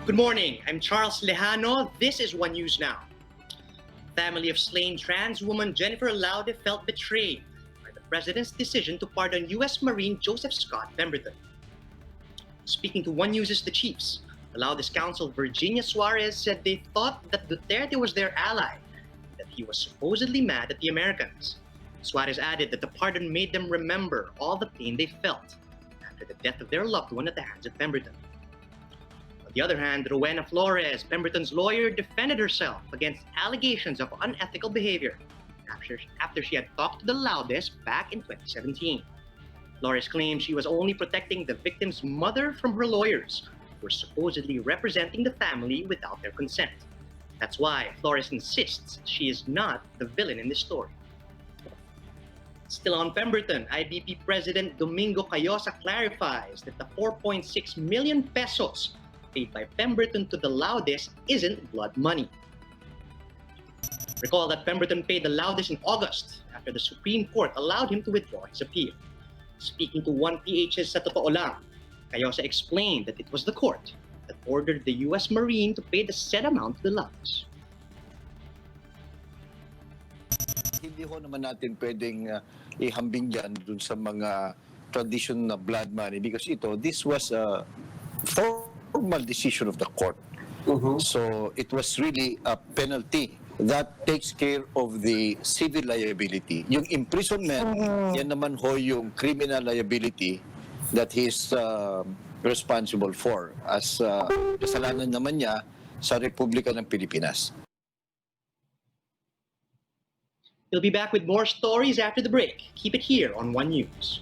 Good morning. I'm Charles Lejano. This is One News Now. Family of slain trans woman Jennifer Laude felt betrayed by the president's decision to pardon U.S. Marine Joseph Scott Pemberton. Speaking to One News's The Chiefs, the Laude's counsel Virginia Suarez said they thought that Duterte was their ally, that he was supposedly mad at the Americans. Suarez added that the pardon made them remember all the pain they felt after the death of their loved one at the hands of Pemberton. On the other hand, Rowena Flores, Pemberton's lawyer, defended herself against allegations of unethical behavior after she had talked to the Laudes back in 2017. Flores claimed she was only protecting the victim's mother from her lawyers, who were supposedly representing the family without their consent. That's why Flores insists she is not the villain in this story. Still on Pemberton, IBP President Domingo Cayosa clarifies that the 4.6 million pesos paid by Pemberton to the Laudes isn't blood money. Recall that Pemberton paid the Laudes in August after the Supreme Court allowed him to withdraw his appeal. Speaking to 1PH's Sa Totoo Lang, Cayosa explained that it was the court that ordered the U.S. Marine to pay the said amount to the Laudes. Hindi ho naman natin pwedeng ihambing dyan dun sa mga tradition na blood money because this was a formal decision of the court. So it was really a penalty that takes care of the civil liability. Yung imprisonment, yan naman ho yung criminal liability that he's responsible for as kasalanan naman niya sa Republika ng Pilipinas. We'll be back with more stories after the break. Keep it here on One News.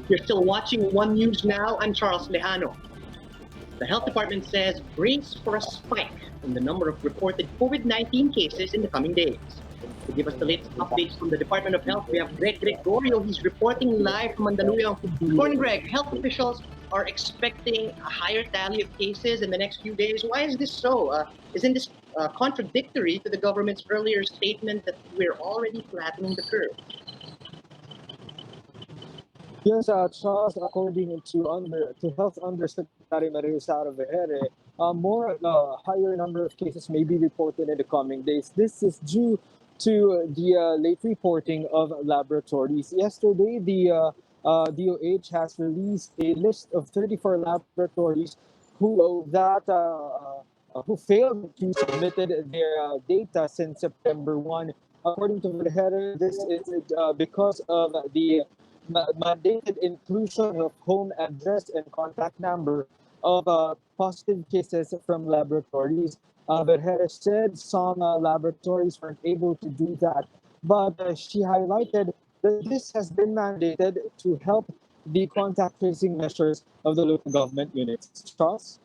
You're still watching One News Now. I'm Charles Lejano. The health department says brace for a spike in the number of reported COVID-19 cases in the coming days. To give us the latest updates from the Department of Health, we have Greg Gregorio. He's reporting live from Mandaluyong. Good morning, Greg. Health officials are expecting a higher tally of cases in the next few days. Why is this so? Isn't this contradictory to the government's earlier statement that we're already flattening the curve? Yes, Charles, according to Health Undersecretary Maria Sara Vergere, more higher number of cases may be reported in the coming days. This is due to the late reporting of laboratories. Yesterday, the DOH has released a list of 34 laboratories who failed to submitted their data since September 1. According to Vergere, this is because of the mandated inclusion of home address and contact number of positive cases from laboratories. Vergere said some laboratories weren't able to do that, but she highlighted that this has been mandated to help the contact tracing measures of the local government units. Charles?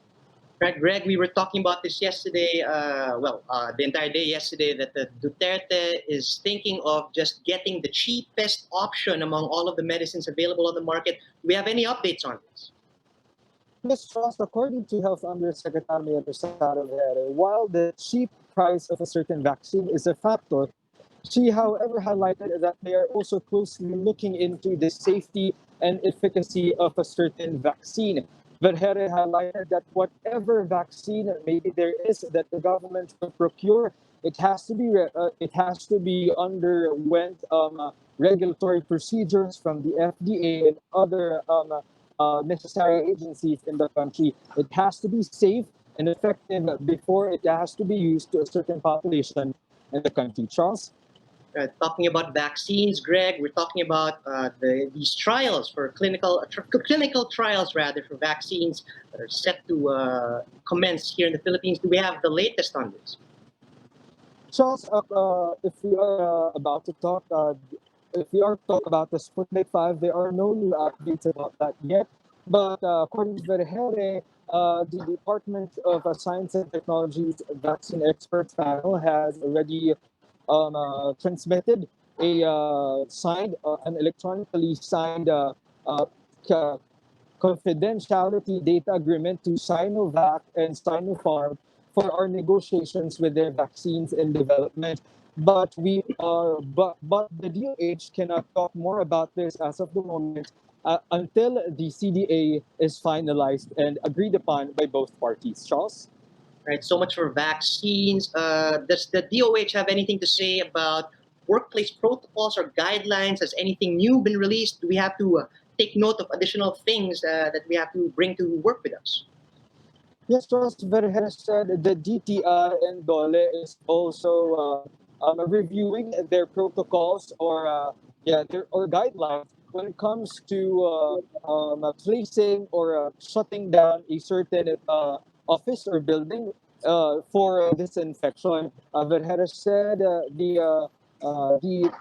Right, Greg, we were talking about this yesterday, the entire day yesterday, that the Duterte is thinking of just getting the cheapest option among all of the medicines available on the market. Do we have any updates on this? Yes, Trust, according to Health Undersecretary Lorenzana, while the cheap price of a certain vaccine is a factor, she, however, highlighted that they are also closely looking into the safety and efficacy of a certain vaccine. Vergere highlighted that whatever vaccine maybe there is that the government will procure, it has to be underwent regulatory procedures from the FDA and other necessary agencies in the country. It has to be safe and effective before it has to be used to a certain population in the country. Charles? Talking about vaccines, Greg, we're talking about these trials for clinical trials rather for vaccines that are set to commence here in the Philippines. Do we have the latest on this? Charles, if we are if we are to talk about the Sputnik 5, there are no new updates about that yet. But according to Vergere, the Department of Science and Technology's Vaccine Experts Panel has already transmitted an electronically signed uh, confidentiality data agreement to Sinovac and Sinopharm for our negotiations with their vaccines in development. But the DOH cannot talk more about this as of the moment until the CDA is finalized and agreed upon by both parties. Charles? Right, so much for vaccines. Does the DOH have anything to say about workplace protocols or guidelines? Has anything new been released? Do we have to take note of additional things that we have to bring to work with us? Yes, Trust Vergere said the DTI and Dole is also reviewing their protocols or guidelines when it comes to placing or shutting down a certain office or building for this infection. Vergere said the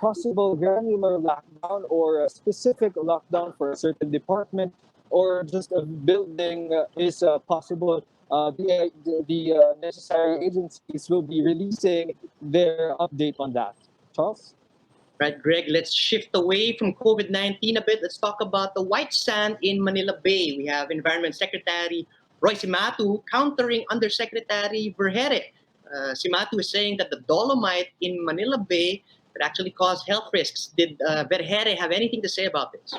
possible granular lockdown or a specific lockdown for a certain department or just a building is possible. The necessary agencies will be releasing their update on that. Charles? Right, Greg, let's shift away from COVID-19 a bit. Let's talk about the white sand in Manila Bay. We have Environment Secretary Roy Simatu countering Undersecretary Vergere. Simatu is saying that the dolomite in Manila Bay could actually cause health risks. Did Vergere have anything to say about this?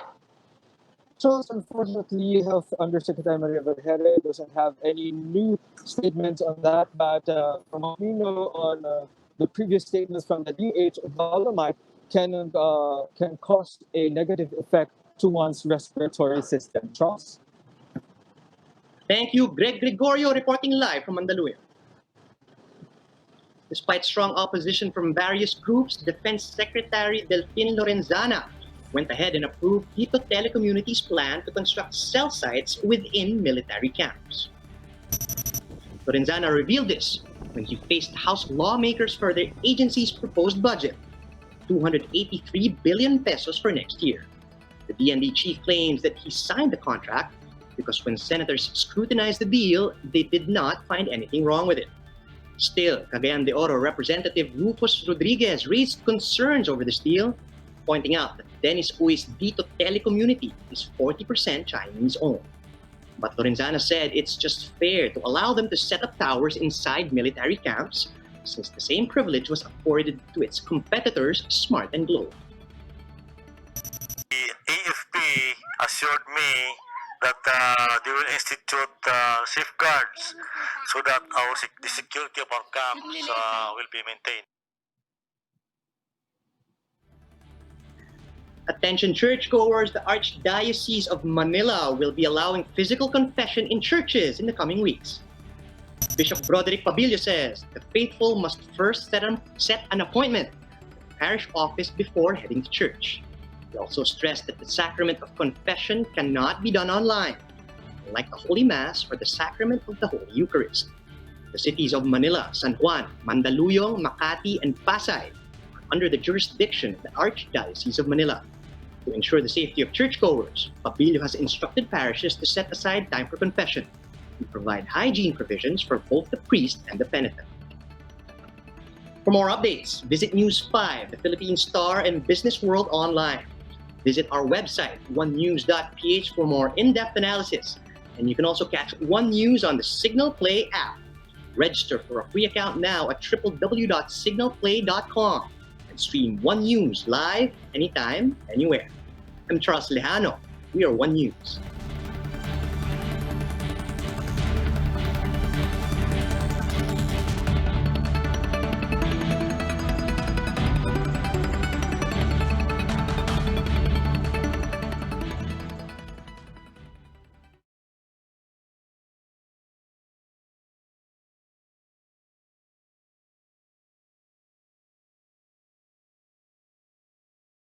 Charles, unfortunately, Health Undersecretary Maria Vergere doesn't have any new statements on that, but from what we know on the previous statements from the DH, dolomite can cause a negative effect to one's respiratory system. Charles? Thank you, Greg Gregorio, reporting live from Mandaluyong. Despite strong opposition from various groups, Defense Secretary Delfin Lorenzana went ahead and approved Tito Telecommunities' plan to construct cell sites within military camps. Lorenzana revealed this when he faced House lawmakers for their agency's proposed budget, 283 billion pesos for next year. The DND chief claims that he signed the contract because when senators scrutinized the deal, they did not find anything wrong with it. Still, Cagayan de Oro Representative Rufus Rodriguez raised concerns over this deal, pointing out that Dennis Uй's Dito Telecommunity is 40% Chinese-owned. But Lorenzana said it's just fair to allow them to set up towers inside military camps, since the same privilege was afforded to its competitors, Smart and Globe. The AFP assured me that they will institute safeguards so that the security of our camps will be maintained. Attention churchgoers, the Archdiocese of Manila will be allowing physical confession in churches in the coming weeks. Bishop Broderick Pabilio says the faithful must first set an appointment at the parish office before heading to church. He also stressed that the sacrament of confession cannot be done online, like the Holy Mass or the sacrament of the Holy Eucharist. The cities of Manila, San Juan, Mandaluyong, Makati, and Pasay are under the jurisdiction of the Archdiocese of Manila. To ensure the safety of churchgoers, Pabilio has instructed parishes to set aside time for confession and provide hygiene provisions for both the priest and the penitent. For more updates, visit News 5, the Philippine Star, and Business World online. Visit our website, onenews.ph, for more in-depth analysis. And you can also catch One News on the Signal Play app. Register for a free account now at www.signalplay.com and stream One News live anytime, anywhere. I'm Charles Lejano. We are One News.